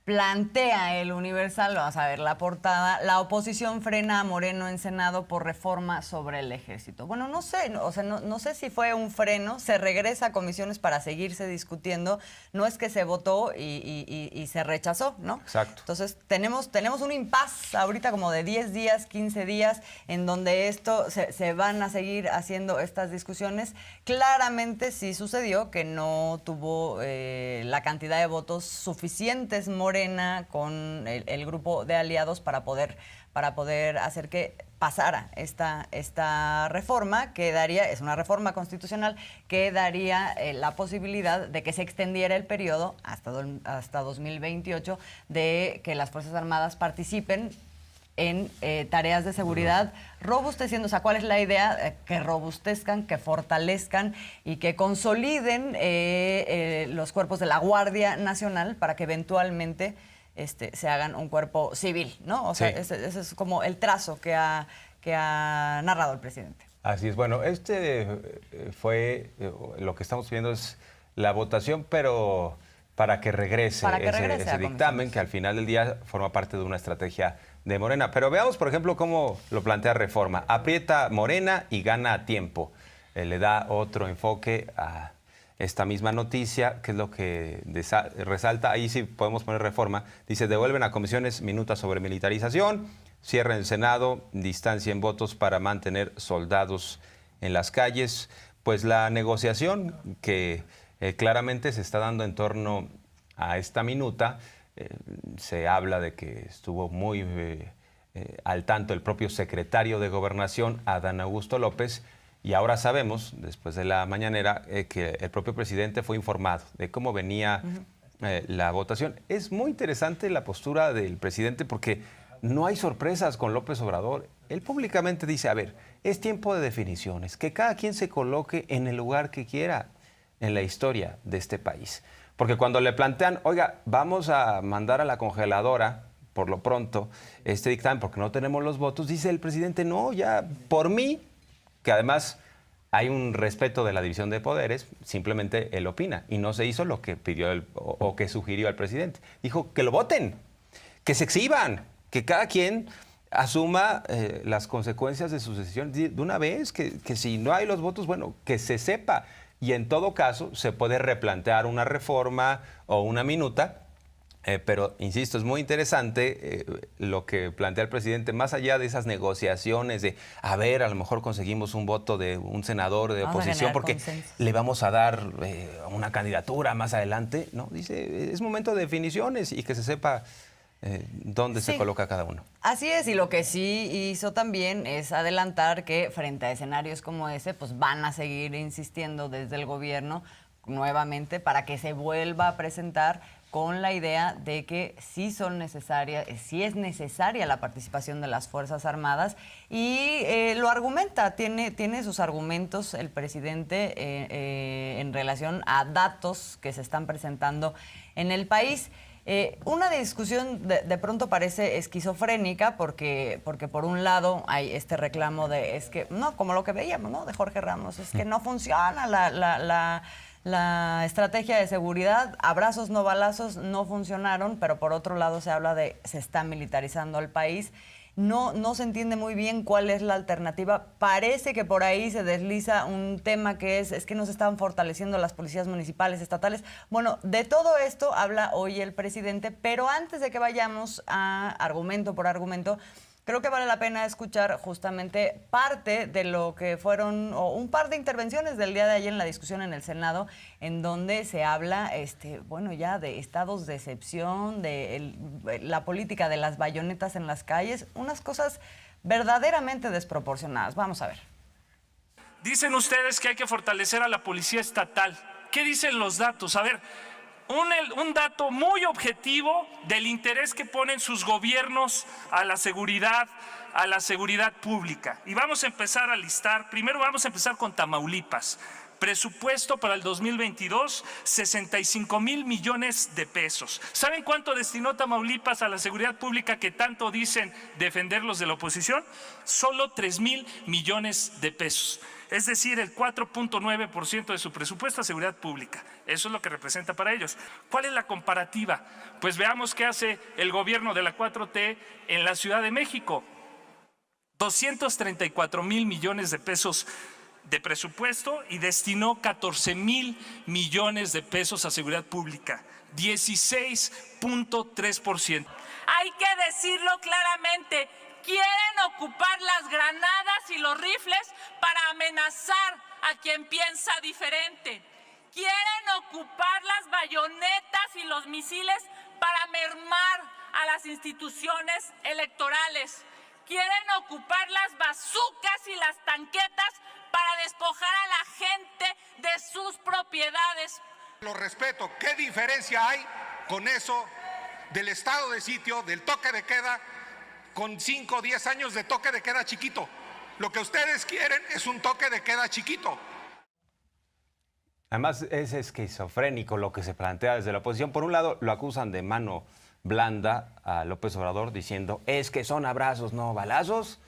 Plantea el Universal, vamos a ver la portada, la oposición frena a Moreno en Senado por reforma sobre el ejército. Bueno, no sé, no sé si fue un freno, se regresa a comisiones para seguirse discutiendo, no es que se votó y se rechazó, ¿no? Exacto. Entonces tenemos un impasse ahorita como de 10 días, 15 días, en donde se van a seguir haciendo estas discusiones. Claramente sí sucedió que no tuvo la cantidad de votos suficientes Morena con el grupo de aliados para poder hacer que pasara esta reforma que daría, es una reforma constitucional que daría la posibilidad de que se extendiera el periodo hasta 2028 de que las Fuerzas Armadas participen en tareas de seguridad, robusteciendo, o sea, ¿cuál es la idea? Que robustezcan, que fortalezcan y que consoliden los cuerpos de la Guardia Nacional para que eventualmente se hagan un cuerpo civil, ¿no? O sea, Sí. ese es como el trazo que ha narrado el presidente. Así es. Bueno, fue lo que estamos viendo es la votación, pero para que regrese, ese dictamen que al final del día forma parte de una estrategia de Morena. Pero veamos, por ejemplo, cómo lo plantea Reforma. Aprieta Morena y gana a tiempo. Le da otro enfoque a esta misma noticia, que es lo que resalta. Ahí sí podemos poner Reforma. Dice, devuelven a comisiones minutas sobre militarización, cierra el Senado, distancia en votos para mantener soldados en las calles. Pues la negociación que claramente se está dando en torno a esta minuta, se habla de que estuvo muy al tanto el propio secretario de Gobernación, Adán Augusto López, y ahora sabemos, después de la mañanera, que el propio presidente fue informado de cómo venía la votación. Es muy interesante la postura del presidente porque no hay sorpresas con López Obrador. Él públicamente dice, a ver, es tiempo de definiciones, que cada quien se coloque en el lugar que quiera en la historia de este país. Porque cuando le plantean, oiga, vamos a mandar a la congeladora, por lo pronto, este dictamen, porque no tenemos los votos, dice el presidente, no, ya, por mí, que además hay un respeto de la división de poderes, simplemente él opina, y no se hizo lo que pidió o que sugirió el presidente. Dijo que lo voten, que se exhiban, que cada quien asuma las consecuencias de sus decisiones de una vez, que si no hay los votos, bueno, que se sepa. Y en todo caso, se puede replantear una reforma o una minuta, pero, insisto, es muy interesante lo que plantea el presidente, más allá de esas negociaciones de, a ver, a lo mejor conseguimos un voto de un senador de oposición porque consensos. Le vamos a dar una candidatura más adelante, ¿no? Dice, es momento de definiciones y que se sepa dónde se coloca cada uno. Así es, y lo que sí hizo también es adelantar que frente a escenarios como ese, pues van a seguir insistiendo desde el gobierno nuevamente para que se vuelva a presentar con la idea de que sí es necesaria la participación de las Fuerzas Armadas y lo argumenta, tiene sus argumentos el presidente en relación a datos que se están presentando en el país. Una discusión de pronto parece esquizofrénica porque por un lado hay este reclamo de, es que, no, como lo que veíamos, ¿no? De Jorge Ramos, es que no funciona la estrategia de seguridad, abrazos no balazos no funcionaron, pero por otro lado se habla de se está militarizando el país. No se entiende muy bien cuál es la alternativa. Parece que por ahí se desliza un tema que es que no se están fortaleciendo las policías municipales, estatales. Bueno, de todo esto habla hoy el presidente, pero antes de que vayamos a argumento por argumento, creo que vale la pena escuchar justamente parte de lo que fueron, o un par de intervenciones del día de ayer en la discusión en el Senado, en donde se habla, bueno, ya de estados de excepción, de la política de las bayonetas en las calles, unas cosas verdaderamente desproporcionadas. Vamos a ver. Dicen ustedes que hay que fortalecer a la policía estatal. ¿Qué dicen los datos? A ver, un dato muy objetivo del interés que ponen sus gobiernos a la seguridad pública. Y vamos a empezar a listar, primero vamos a empezar con Tamaulipas. Presupuesto para el 2022, 65,000 millones de pesos. ¿Saben cuánto destinó Tamaulipas a la seguridad pública que tanto dicen defender los de la oposición? Solo 3,000 millones de pesos. es decir, el 4.9% de su presupuesto a seguridad pública. Eso es lo que representa para ellos. ¿Cuál es la comparativa? Pues veamos qué hace el gobierno de la 4T en la Ciudad de México. 234,000 millones de pesos de presupuesto y destinó 14,000 millones de pesos a seguridad pública, 16.3%. Hay que decirlo claramente, quieren ocupar las granadas y los rifles para amenazar a quien piensa diferente. Quieren ocupar las bayonetas y los misiles para mermar a las instituciones electorales. Quieren ocupar las bazucas y las tanquetas para despojar a la gente de sus propiedades. Lo respeto. ¿Qué diferencia hay con eso del estado de sitio, del toque de queda, con 5 o 10 años de toque de queda chiquito? Lo que ustedes quieren es un toque de queda chiquito. Además, es esquizofrénico lo que se plantea desde la oposición. Por un lado, lo acusan de mano blanda a López Obrador diciendo es que son abrazos, no balazos.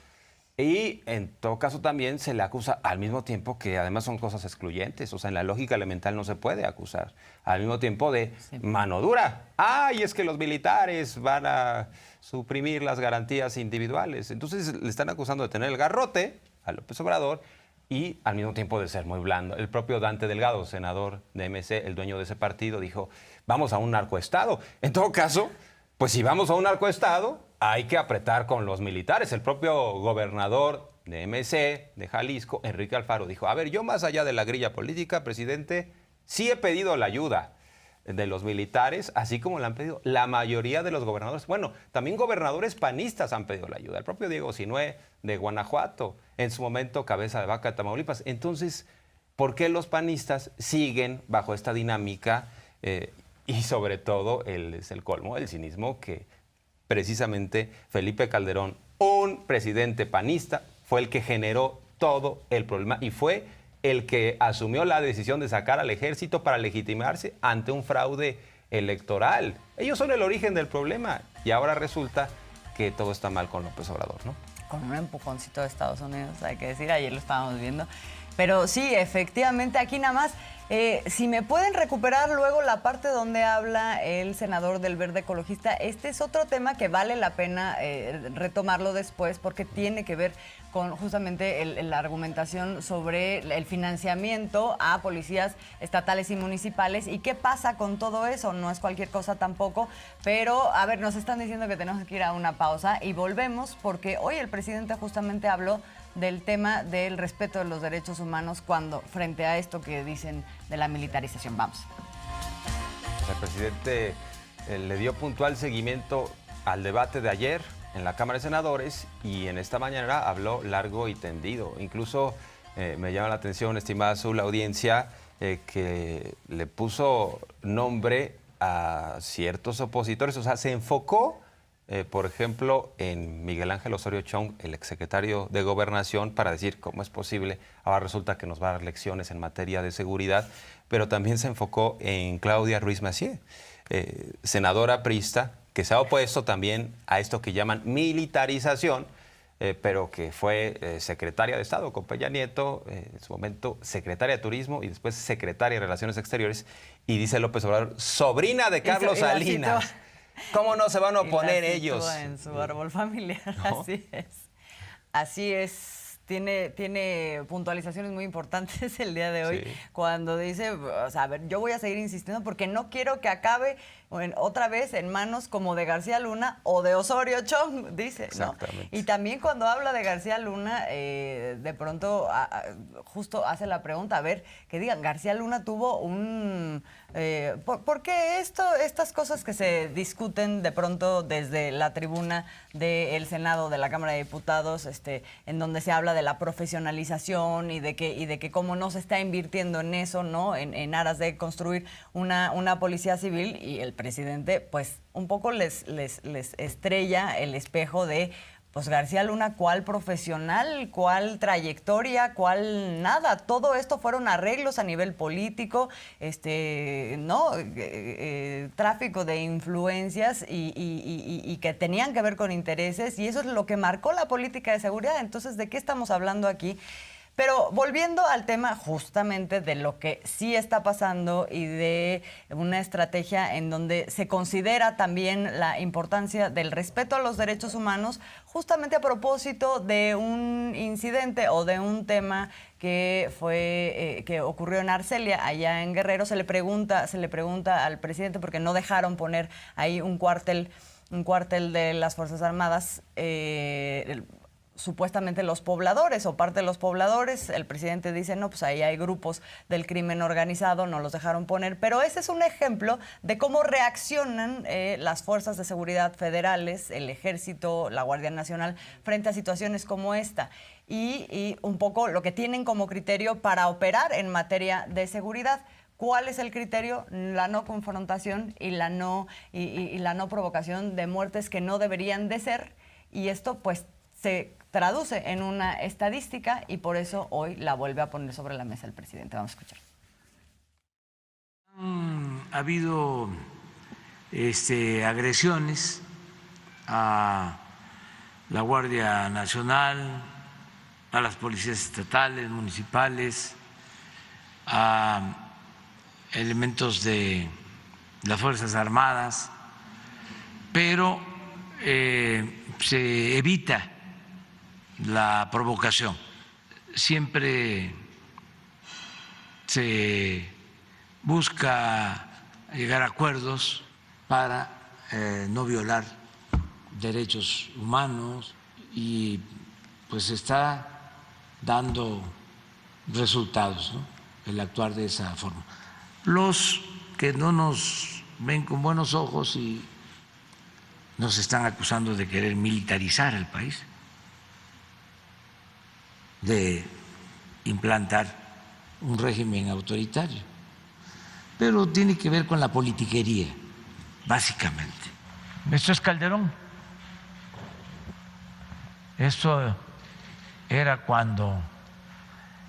Y en todo caso también se le acusa al mismo tiempo que además son cosas excluyentes. O sea, en la lógica elemental no se puede acusar al mismo tiempo de mano dura. Y es que los militares van a suprimir las garantías individuales. Entonces le están acusando de tener el garrote a López Obrador y al mismo tiempo de ser muy blando. El propio Dante Delgado, senador de MC, el dueño de ese partido, dijo, vamos a un narcoestado. En todo caso, pues si vamos a un narcoestado, hay que apretar con los militares. El propio gobernador de MC, de Jalisco, Enrique Alfaro, dijo, a ver, yo más allá de la grilla política, presidente, sí he pedido la ayuda de los militares, así como la han pedido la mayoría de los gobernadores. Bueno, también gobernadores panistas han pedido la ayuda. El propio Diego Sinue de Guanajuato, en su momento cabeza de vaca de Tamaulipas. Entonces, ¿por qué los panistas siguen bajo esta dinámica? Y sobre todo, es el colmo, el cinismo que precisamente Felipe Calderón, un presidente panista, fue el que generó todo el problema y fue el que asumió la decisión de sacar al ejército para legitimarse ante un fraude electoral. Ellos son el origen del problema y ahora resulta que todo está mal con López Obrador, ¿no? Con un empujoncito de Estados Unidos, hay que decir, ayer lo estábamos viendo. Pero sí, efectivamente, aquí nada más, si me pueden recuperar luego la parte donde habla el senador del Verde Ecologista, este es otro tema que vale la pena retomarlo después porque tiene que ver con justamente la argumentación sobre el financiamiento a policías estatales y municipales y qué pasa con todo eso. No es cualquier cosa tampoco, pero a ver, nos están diciendo que tenemos que ir a una pausa y volvemos porque hoy el presidente justamente habló del tema del respeto de los derechos humanos cuando frente a esto que dicen de la militarización. Vamos. El presidente le dio puntual seguimiento al debate de ayer en la Cámara de Senadores y en esta mañana habló largo y tendido. Incluso me llama la atención, estimada la audiencia, que le puso nombre a ciertos opositores. O sea, se enfocó, por ejemplo, en Miguel Ángel Osorio Chong, el exsecretario de Gobernación, para decir cómo es posible. Ahora resulta que nos va a dar lecciones en materia de seguridad, pero también se enfocó en Claudia Ruiz Massieu, senadora priista, que se ha opuesto también a esto que llaman militarización, pero que fue secretaria de Estado con Peña Nieto, en su momento secretaria de Turismo y después secretaria de Relaciones Exteriores, y dice López Obrador, sobrina de Carlos Salinas. ¿Cómo no se van a oponer ellos? En su árbol familiar, ¿no? Así es. Así es. Tiene puntualizaciones muy importantes el día de hoy, sí, cuando dice, o sea, a ver, yo voy a seguir insistiendo porque no quiero que acabe otra vez en manos como de García Luna o de Osorio Chong, dice. Exactamente. ¿No? Y también cuando habla de García Luna, de pronto justo hace la pregunta, a ver, que digan, García Luna tuvo un... ¿por qué estas cosas que se discuten de pronto desde la tribuna del Senado, de la Cámara de Diputados, en donde se habla de la profesionalización y de que cómo no se está invirtiendo en eso, ¿no? En aras de construir una policía civil, y el presidente pues un poco les estrella el espejo de pues García Luna, ¿cuál profesional? ¿Cuál trayectoria? ¿Cuál nada? Todo esto fueron arreglos a nivel político, ¿no? Tráfico de influencias y que tenían que ver con intereses, y eso es lo que marcó la política de seguridad. Entonces, ¿de qué estamos hablando aquí? Pero volviendo al tema justamente de lo que sí está pasando y de una estrategia en donde se considera también la importancia del respeto a los derechos humanos, justamente a propósito de un incidente o de un tema que ocurrió en Arcelia, allá en Guerrero. Se le pregunta al presidente porque no dejaron poner ahí un cuartel de las Fuerzas Armadas, supuestamente los pobladores o parte de los pobladores. El presidente dice, no, pues ahí hay grupos del crimen organizado, no los dejaron poner. Pero ese es un ejemplo de cómo reaccionan las fuerzas de seguridad federales, el Ejército, la Guardia Nacional, frente a situaciones como esta. Y un poco lo que tienen como criterio para operar en materia de seguridad. ¿Cuál es el criterio? La no confrontación y la no provocación de muertes que no deberían de ser. Y esto pues se traduce en una estadística y por eso hoy la vuelve a poner sobre la mesa el presidente. Vamos a escuchar. Ha habido agresiones a la Guardia Nacional, a las policías estatales, municipales, a elementos de las Fuerzas Armadas, pero se evita la provocación. Siempre se busca llegar a acuerdos para no violar derechos humanos y pues está dando resultados, ¿no?, el actuar de esa forma. Los que no nos ven con buenos ojos y nos están acusando de querer militarizar el país, de implantar un régimen autoritario, pero tiene que ver con la politiquería, básicamente. Esto es Calderón. Esto era cuando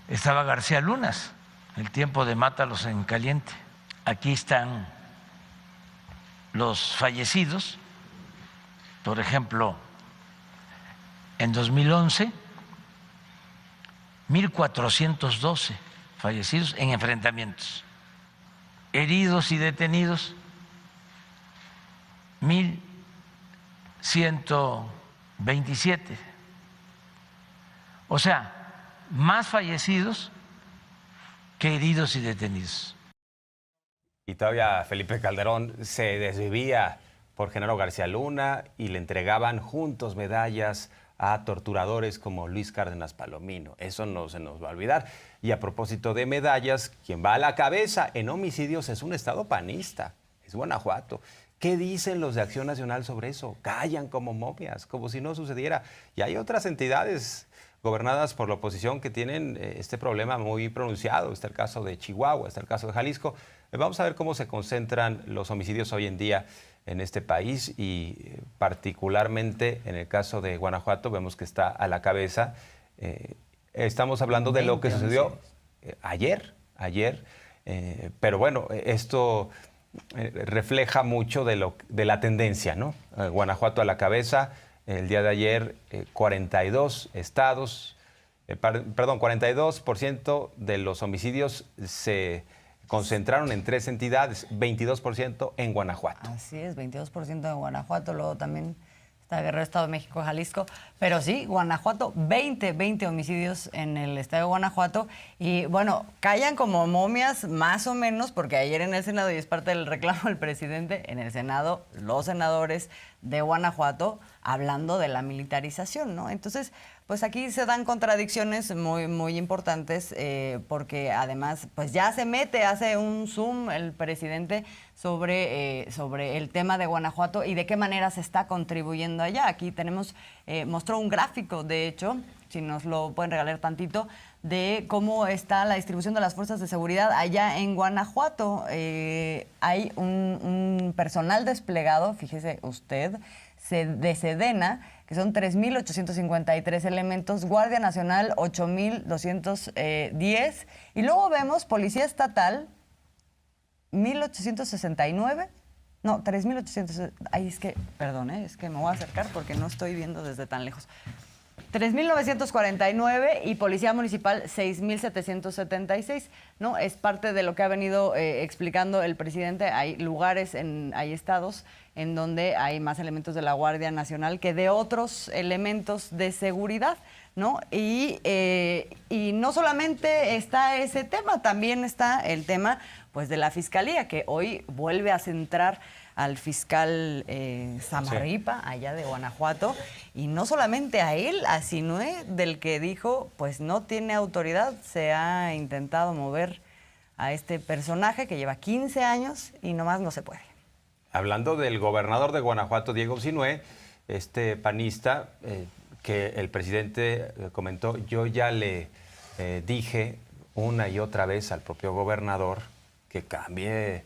estaba García Luna, el tiempo de mátalos en caliente. Aquí están los fallecidos. Por ejemplo, en 2011, 1.412 fallecidos en enfrentamientos. Heridos y detenidos, 1.127. O sea, más fallecidos que heridos y detenidos. Y todavía Felipe Calderón se desvivía por Genaro García Luna y le entregaban juntos medallas a torturadores como Luis Cárdenas Palomino. Eso no se nos va a olvidar. Y a propósito de medallas, quien va a la cabeza en homicidios es un estado panista, es Guanajuato. ¿Qué dicen los de Acción Nacional sobre eso? Callan como momias, como si no sucediera. Y hay otras entidades gobernadas por la oposición que tienen este problema muy pronunciado. Está el caso de Chihuahua, está el caso de Jalisco. Vamos a ver cómo se concentran los homicidios hoy en día en este país y particularmente en el caso de Guanajuato vemos que está a la cabeza. Estamos hablando de lo que sucedió ayer, pero bueno, esto refleja mucho de la tendencia, ¿no? Guanajuato a la cabeza. El día de ayer, 42% de los homicidios se concentraron en 3 entidades, 22% en Guanajuato. Así es, 22% en Guanajuato, luego también está Guerrero, Estado de México, Jalisco. Pero sí, Guanajuato, 20 homicidios en el estado de Guanajuato. Y bueno, callan como momias más o menos, porque ayer en el Senado, y es parte del reclamo del presidente, en el Senado, los senadores de Guanajuato hablando de la militarización, ¿no? Entonces, pues aquí se dan contradicciones muy importantes porque además pues ya se mete, hace un zoom el presidente sobre el tema de Guanajuato y de qué manera se está contribuyendo allá. Aquí tenemos, mostró un gráfico, de hecho, si nos lo pueden regalar tantito, de cómo está la distribución de las fuerzas de seguridad allá en Guanajuato. Hay un personal desplegado, fíjese usted, de Sedena, que son 3.853 elementos, Guardia Nacional 8.210, y luego vemos Policía Estatal 1.869, no, 3.800, ay, es que, perdón, es que me voy a acercar porque no estoy viendo desde tan lejos. 3,949 y Policía Municipal 6,776, ¿no? Es parte de lo que ha venido explicando el presidente. Hay lugares, hay estados en donde hay más elementos de la Guardia Nacional que de otros elementos de seguridad, ¿no? Y no solamente está ese tema, también está el tema pues de la Fiscalía, que hoy vuelve a centrar al fiscal Zamarripa, allá de Guanajuato, y no solamente a él, a Sinué, del que dijo, pues no tiene autoridad, se ha intentado mover a este personaje que lleva 15 años y nomás no se puede. Hablando del gobernador de Guanajuato, Diego Sinué, este panista, que el presidente comentó, yo ya le dije una y otra vez al propio gobernador que cambie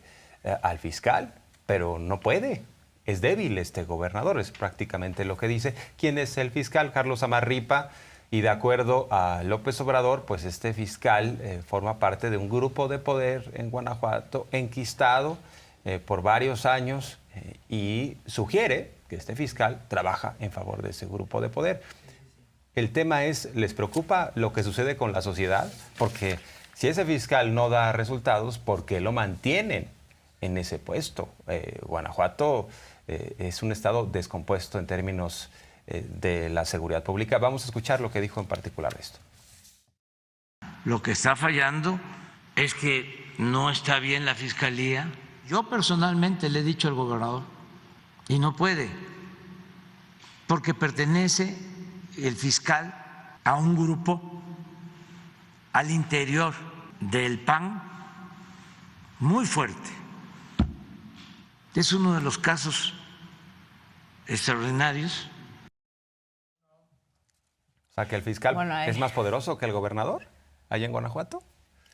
al fiscal, pero no puede. Es débil este gobernador, es prácticamente lo que dice. ¿Quién es el fiscal? Carlos Zamarripa. Y de acuerdo a López Obrador, pues este fiscal forma parte de un grupo de poder en Guanajuato, enquistado por varios años, y sugiere que este fiscal trabaja en favor de ese grupo de poder. El tema es, ¿les preocupa lo que sucede con la sociedad? Porque si ese fiscal no da resultados, ¿por qué lo mantienen en ese puesto? Guanajuato es un estado descompuesto en términos de la seguridad pública. Vamos a escuchar lo que dijo en particular esto. Lo que está fallando es que no está bien la fiscalía. Yo personalmente le he dicho al gobernador, y no puede, porque pertenece el fiscal a un grupo al interior del PAN muy fuerte. Es uno de los casos extraordinarios. O sea, que el fiscal es más poderoso que el gobernador allá en Guanajuato.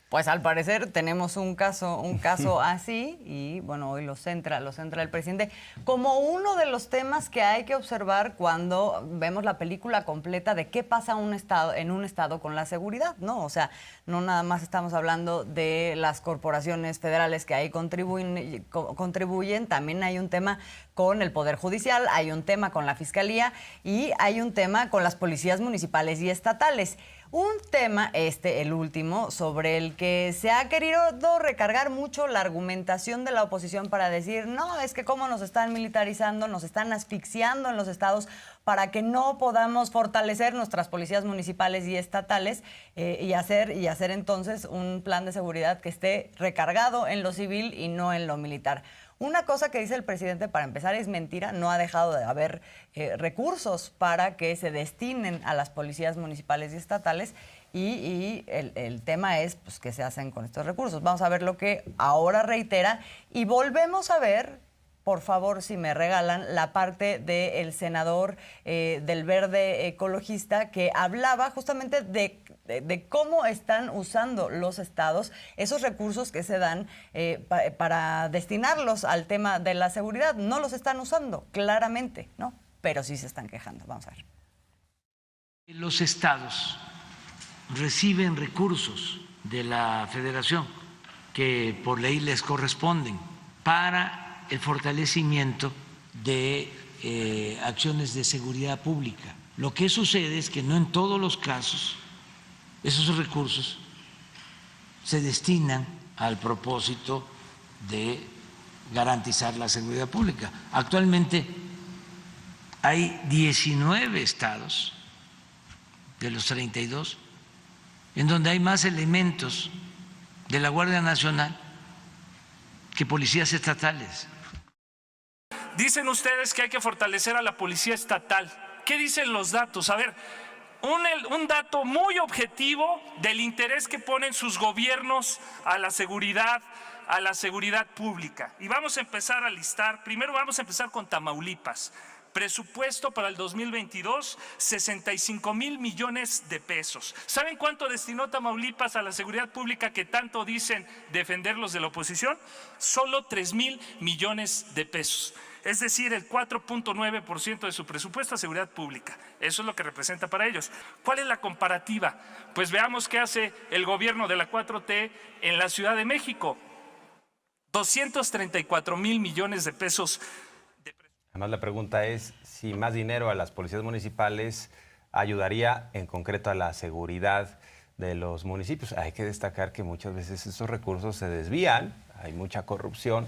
Pues al parecer tenemos un caso así, y bueno, hoy lo centra el presidente como uno de los temas que hay que observar cuando vemos la película completa de qué pasa en un estado con la seguridad, ¿no? O sea, no nada más estamos hablando de las corporaciones federales que ahí contribuyen, también hay un tema con el Poder Judicial, hay un tema con la Fiscalía y hay un tema con las policías municipales y estatales. Un tema, el último, sobre el que se ha querido recargar mucho la argumentación de la oposición para decir, no, es que cómo nos están militarizando, nos están asfixiando en los estados para que no podamos fortalecer nuestras policías municipales y estatales y hacer entonces un plan de seguridad que esté recargado en lo civil y no en lo militar. Una cosa que dice el presidente, para empezar, es mentira. No ha dejado de haber recursos para que se destinen a las policías municipales y estatales y el tema es pues, qué se hacen con estos recursos. Vamos a ver lo que ahora reitera y volvemos a ver, por favor, si me regalan, la parte del senador del Verde Ecologista que hablaba justamente de cómo están usando los estados esos recursos que se dan para destinarlos al tema de la seguridad. No los están usando, claramente, ¿no? Pero sí se están quejando. Vamos a ver. Los estados reciben recursos de la Federación que por ley les corresponden para el fortalecimiento de acciones de seguridad pública. Lo que sucede es que no en todos los casos esos recursos se destinan al propósito de garantizar la seguridad pública. Actualmente hay 19 estados de los 32 en donde hay más elementos de la Guardia Nacional que policías estatales. Dicen ustedes que hay que fortalecer a la policía estatal. ¿Qué dicen los datos? A ver, un dato muy objetivo del interés que ponen sus gobiernos a la seguridad pública. Y vamos a empezar a listar, primero vamos a empezar con Tamaulipas. Presupuesto para el 2022, 65,000 millones de pesos. ¿Saben cuánto destinó Tamaulipas a la seguridad pública que tanto dicen defender los de la oposición? Solo 3,000 millones de pesos. Es decir, el 4.9% de su presupuesto a seguridad pública. Eso es lo que representa para ellos. ¿Cuál es la comparativa? Pues veamos qué hace el gobierno de la 4T en la Ciudad de México. 234,000 millones de pesos. Además, la pregunta es si más dinero a las policías municipales ayudaría en concreto a la seguridad de los municipios. Hay que destacar que muchas veces esos recursos se desvían, hay mucha corrupción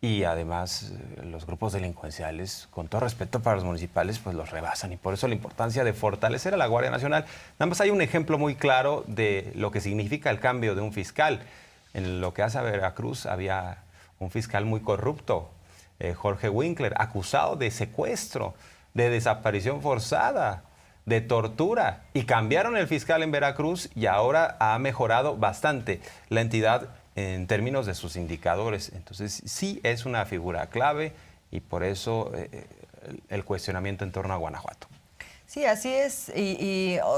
y además los grupos delincuenciales, con todo respeto para los municipales, pues los rebasan, y por eso la importancia de fortalecer a la Guardia Nacional. Nada más hay un ejemplo muy claro de lo que significa el cambio de un fiscal. En lo que hace a Veracruz había un fiscal muy corrupto, Jorge Winkler, acusado de secuestro, de desaparición forzada, de tortura, y cambiaron el fiscal en Veracruz y ahora ha mejorado bastante la entidad en términos de sus indicadores. Entonces sí es una figura clave y por eso el cuestionamiento en torno a Guanajuato. Sí, así es.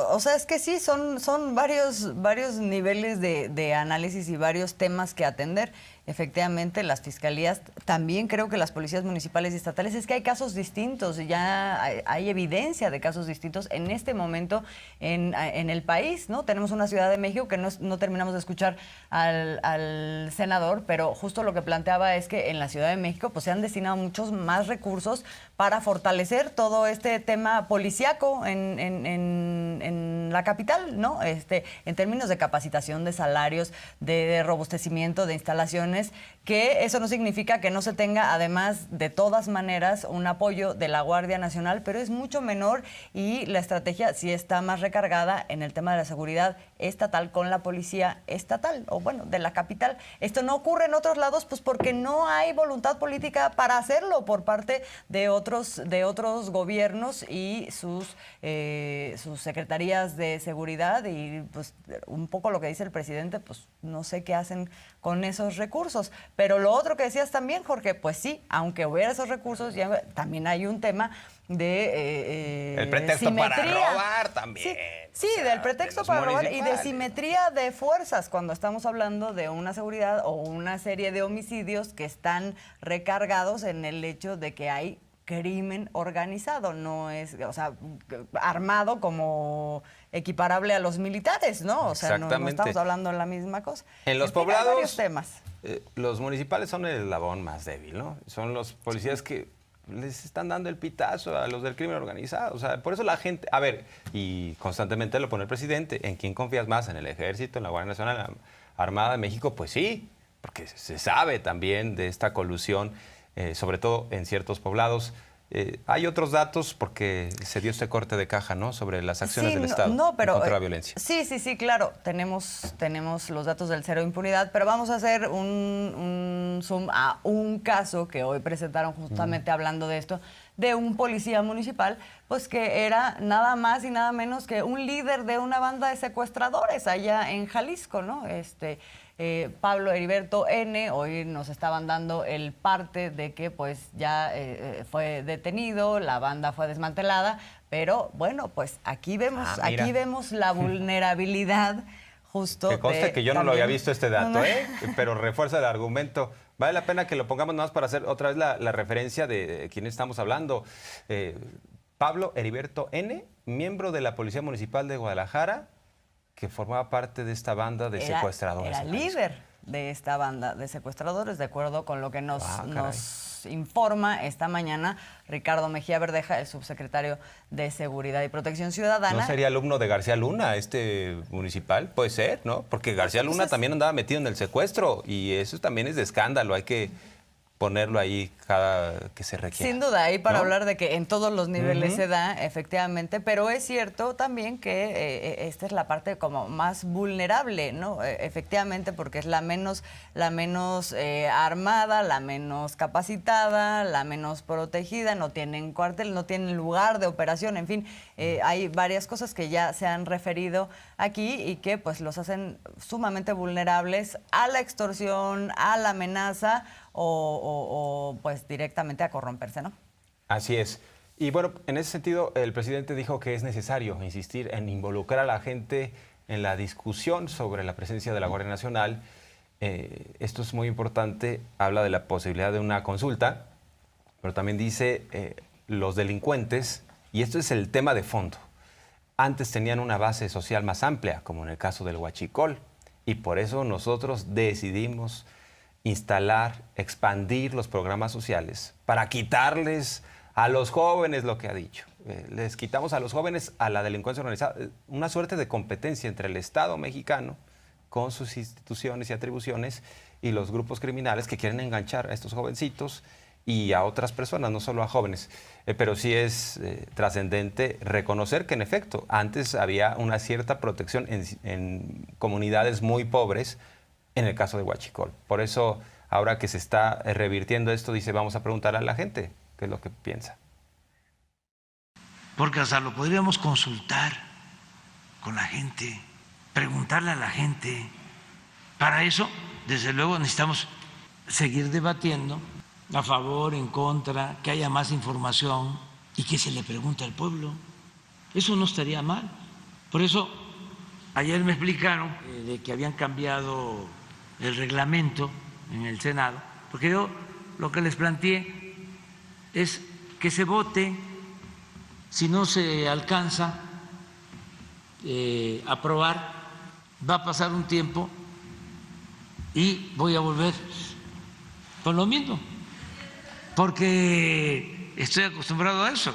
O sea, es que sí, son varios niveles de análisis y varios temas que atender. Efectivamente, las fiscalías, también creo que las policías municipales y estatales, es que hay casos distintos, ya hay evidencia de casos distintos en este momento en el país, ¿no? Tenemos una Ciudad de México que no terminamos de escuchar al senador, pero justo lo que planteaba es que en la Ciudad de México pues se han destinado muchos más recursos para fortalecer todo este tema policíaco en la capital, ¿no? En términos de capacitación, de salarios, de robustecimiento, de instalaciones, que eso no significa que no se tenga, además, de todas maneras, un apoyo de la Guardia Nacional, pero es mucho menor y la estrategia sí está más recargada en el tema de la seguridad estatal con la policía estatal, o bueno, de la capital. Esto no ocurre en otros lados, pues porque no hay voluntad política para hacerlo por parte de otros gobiernos y sus secretarías de seguridad, y pues un poco lo que dice el presidente, pues no sé qué hacen con esos recursos. Pero lo otro que decías también, Jorge, pues sí, aunque hubiera esos recursos, también hay un tema de el pretexto simetría. Para robar también. Sí, o sea, del pretexto para robar y de simetría de fuerzas cuando estamos hablando de una seguridad o una serie de homicidios que están recargados en el hecho de que hay crimen organizado, no es, o sea, armado como equiparable a los militares, ¿no? O sea, no estamos hablando de la misma cosa. En los poblados, hay varios temas. Los municipales son el eslabón más débil, ¿no? Son los policías que les están dando el pitazo a los del crimen organizado. O sea, por eso la gente, a ver, y constantemente lo pone el presidente, ¿en quién confías más? ¿En el Ejército, en la Guardia Nacional, en la Armada de México? Pues sí, porque se sabe también de esta colusión, sobre todo en ciertos poblados. Hay otros datos porque se dio este corte de caja, ¿no?, sobre las acciones del Estado contra la violencia. Sí, claro. Tenemos los datos del cero impunidad, pero vamos a hacer un zoom a un caso que hoy presentaron justamente hablando de esto, de un policía municipal, pues que era nada más y nada menos que un líder de una banda de secuestradores allá en Jalisco, ¿no? Pablo Heriberto N. Hoy nos estaban dando el parte de que pues ya fue detenido, la banda fue desmantelada, pero bueno, pues aquí vemos la vulnerabilidad justo. Que conste que yo no lo había visto este dato, pero refuerza el argumento. Vale la pena que lo pongamos nada más para hacer otra vez la referencia de quién estamos hablando. Pablo Heriberto N., miembro de la Policía Municipal de Guadalajara, que formaba parte de esta banda de secuestradores. Era líder de esta banda de secuestradores, de acuerdo con lo que nos informa esta mañana Ricardo Mejía Verdeja, el subsecretario de Seguridad y Protección Ciudadana. ¿No sería alumno de García Luna, municipal? Puede ser, ¿no? Porque García Luna también andaba metido en el secuestro y eso también es de escándalo, hay que ponerlo ahí cada que se requiera. Sin duda, ahí para hablar de que en todos los niveles se da, efectivamente, pero es cierto también que esta es la parte como más vulnerable, ¿no? Efectivamente, porque es la menos armada, la menos capacitada, la menos protegida, no tienen cuartel, no tienen lugar de operación, en fin, hay varias cosas que ya se han referido aquí y que pues los hacen sumamente vulnerables a la extorsión, a la amenaza o pues directamente a corromperse, ¿no? Así es. Y bueno, en ese sentido, el presidente dijo que es necesario insistir en involucrar a la gente en la discusión sobre la presencia de la Guardia Nacional. Esto es muy importante, habla de la posibilidad de una consulta, pero también dice los delincuentes, y esto es el tema de fondo, antes tenían una base social más amplia, como en el caso del huachicol, y por eso nosotros decidimos instalar, expandir los programas sociales para quitarles a los jóvenes lo que ha dicho. les quitamos a los jóvenes a la delincuencia organizada, una suerte de competencia entre el Estado mexicano con sus instituciones y atribuciones y los grupos criminales que quieren enganchar a estos jovencitos y a otras personas, no solo a jóvenes. Pero sí es trascendente reconocer que en efecto antes había una cierta protección en comunidades muy pobres, en el caso de Huachicol. Por eso ahora que se está revirtiendo esto, dice, vamos a preguntar a la gente qué es lo que piensa. Porque hasta lo podríamos consultar con la gente, preguntarle a la gente. Para eso, desde luego, necesitamos seguir debatiendo a favor, en contra, que haya más información y que se le pregunte al pueblo. Eso no estaría mal. Por eso, ayer me explicaron de que habían cambiado el reglamento en el Senado, porque yo lo que les planteé es que se vote. Si no se alcanza a aprobar, va a pasar un tiempo y voy a volver con lo mismo, porque estoy acostumbrado a eso.